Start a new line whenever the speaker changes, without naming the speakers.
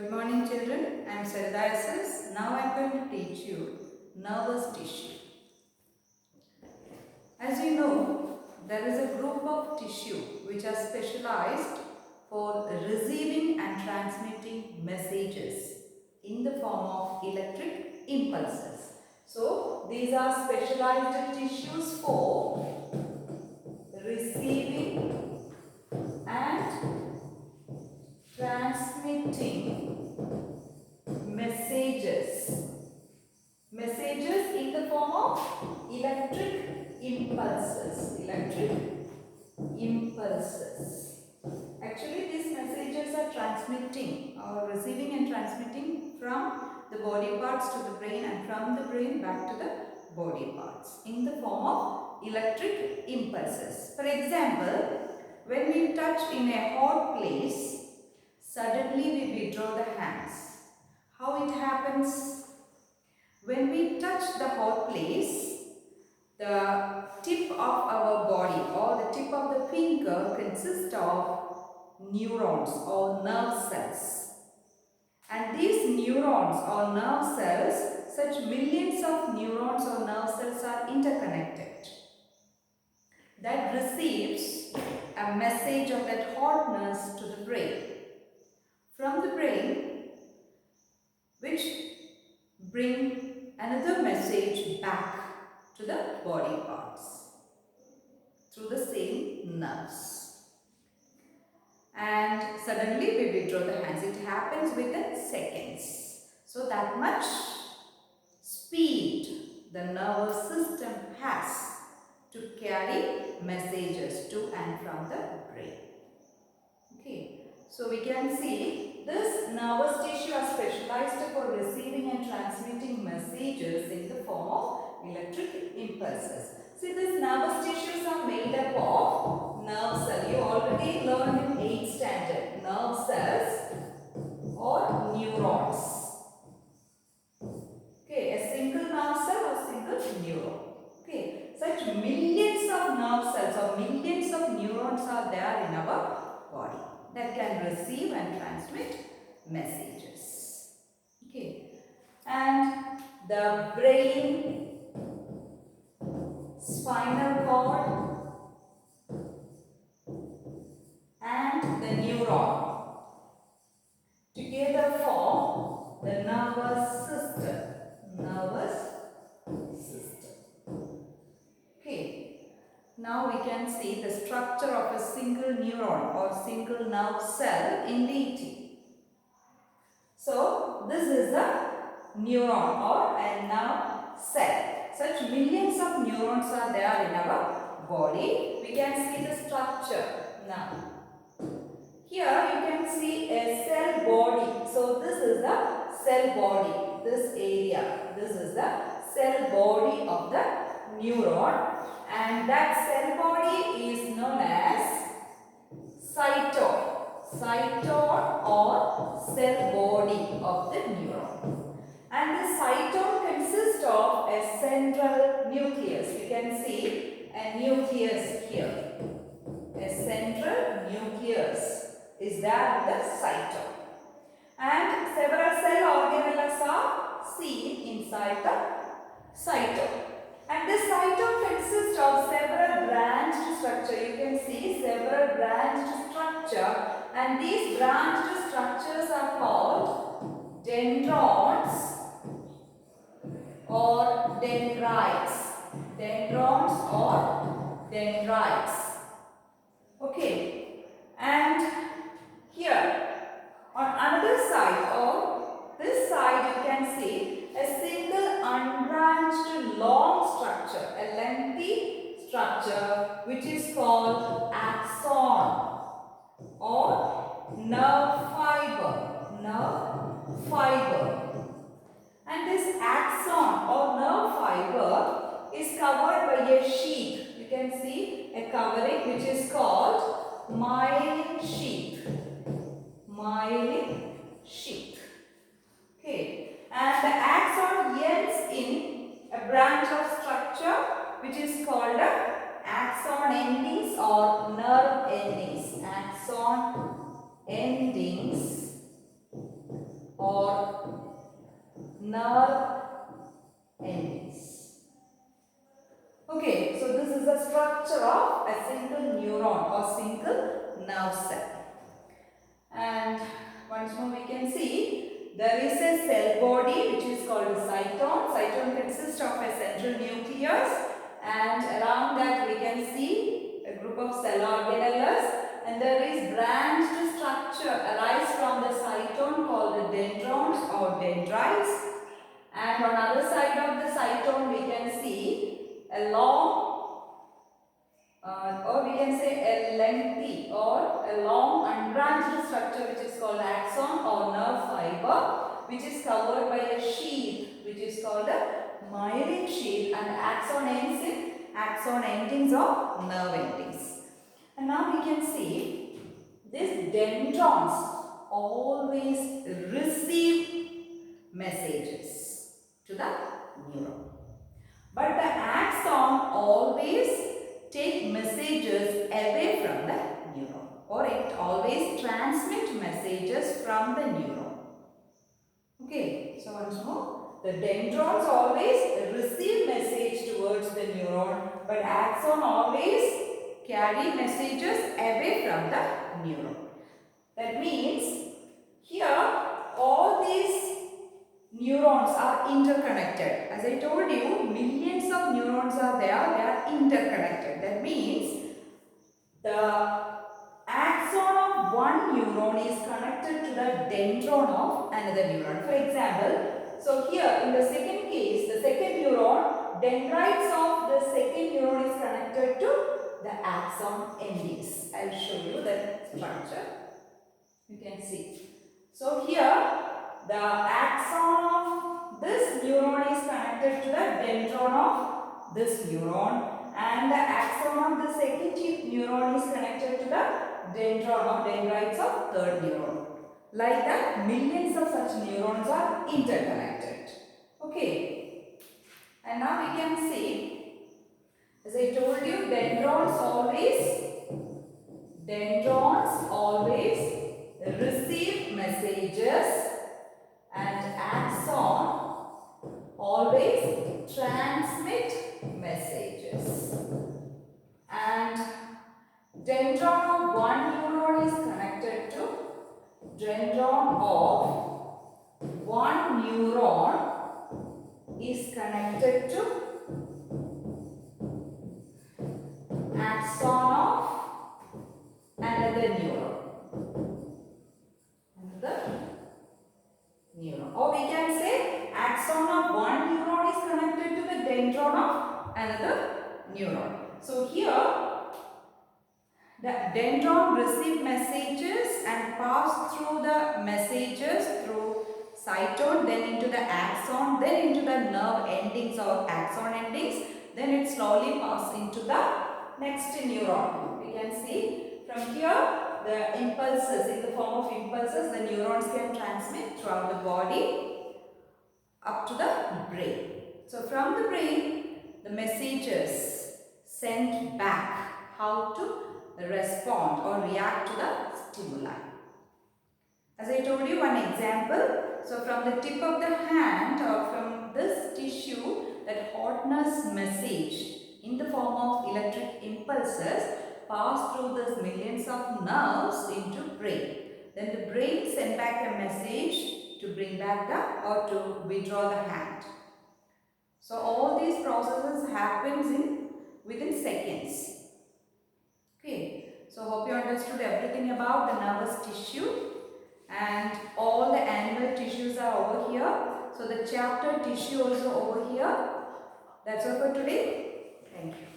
Good morning children, I am Saradasis. Now I am going to teach you nervous tissue. As you know, there is a group of tissue which are specialized for receiving and transmitting messages in the form of electric impulses. So, these are specialized tissues for receiving and transmitting messages in the form of electric impulses. Actually, these messages are transmitting or receiving and transmitting from the body parts to the brain and from the brain back to the body parts in the form of electric impulses. For example, when we touch in a hot place, suddenly we withdraw the hands. How it happens? When we touch the hot place, the tip of our body or the tip of the finger consists of neurons or nerve cells. And these neurons or nerve cells, such millions of neurons or nerve cells are interconnected. That receives a message of that hotness to the brain. From the brain, which bring another message back to the body parts through the same nerves. And suddenly we withdraw the hands. It happens within seconds. So that much speed the nervous system has to carry messages to and from the brain. Okay. So we can see this nervous tissue are specialized for receiving and transmitting messages in the form of electric impulses. See, these nervous tissues are made up of nerve cells. You already learned in 8th standard. Nerve cells or neurons. Okay, a single nerve cell or single neuron. Okay, such millions of nerve cells or millions of neurons are there in our body that can receive and transmit messages. Okay, and the brain, spinal cord, and the neuron together form the nervous system. Okay. Now we can see the structure of a single neuron or single nerve cell in detail. So, this is a neuron or a nerve cell. Such millions of neurons are there in our body. We can see the structure now. Here you can see a cell body. So, this is the cell body, this area. This is the cell body of the neuron. And that cell body is known as cytosol or cell body of the neuron. And the cytosol consists of a central nucleus. You can see a nucleus here. A central nucleus is there in the cytosol. And several cell organelles are seen inside the cytosol. And the cytosol consists of several branched structures. You can see several branched structures, and these branched structures are called dendrons or dendrites. Dendrons or dendrites. Okay, and here on another side or this side you can see a single unbranched long structure, a lengthy structure which is called axon or nerve fiber. And this axon or nerve fiber is covered by a sheath. You can see a covering which is called myelin sheath. Okay, and the axon ends in a branch of structure which is called axon endings or nerve endings. Axon endings or nerve endings. Okay, so this is the structure of a single neuron or single nerve cell. And once more we can see there is a cell body which is called a cytone. Cytone consists of a central nucleus, and around that we can see a group of cell organelles, and there is branched structure arise from the cytone called the dendrons or dendrites. And on other side of the cytone we can see a long or we can say a lengthy or a long unbranched structure which is called axon or nerve fiber, which is covered by a sheath which is called a myelin sheath, and axon ends in axon endings or nerve endings. And now we can see these dendrons always receive messages to the neuron, but the axon always take messages away from the neuron, or it always transmit messages from the neuron. Okay, so once more, the dendrons always receive message towards the neuron, but axon always carry messages away from the neuron. That means here all these neurons are interconnected. As I told you, millions of neurons are there, they are interconnected. That means the axon of one neuron is connected to the dendron of another neuron. For example, so here in the second case, the second neuron, dendrites of the second neuron is connected to the axon endings. I will show you the structure. You can see. So here the axon of this neuron is connected to the dendron of this neuron, and the axon of the second neuron is connected to the dendron or dendrites of third neuron. Like that, millions of such neurons are interconnected. Okay. And now we can see, as I told you, dendrons always receive messages, and axon always transmit messages. And dendron of one neuron is connected to dendron of one neuron is connected to axon of another neuron. Or we can say axon of one neuron is connected to the dendron of another neuron. So here the dendron receive messages and pass through the messages through cytone, then into the axon, then into the nerve endings or axon endings, then it slowly passes into the next neuron. We can see from here the impulses, in the form of impulses, the neurons can transmit throughout the body up to the brain. So from the brain, the messages sent back how to respond or react to the stimuli. As I told you one example, so from the tip of the hand or from this tissue, that hotness message in the form of electric impulses pass through these millions of nerves into brain. Then the brain send back a message to bring back the or to withdraw the hand. So all these processes happens within seconds. Okay. So hope you understood everything about the nervous tissue, and all the animal tissues are over here. So the chapter tissue also over here. That's all for today. Thank you.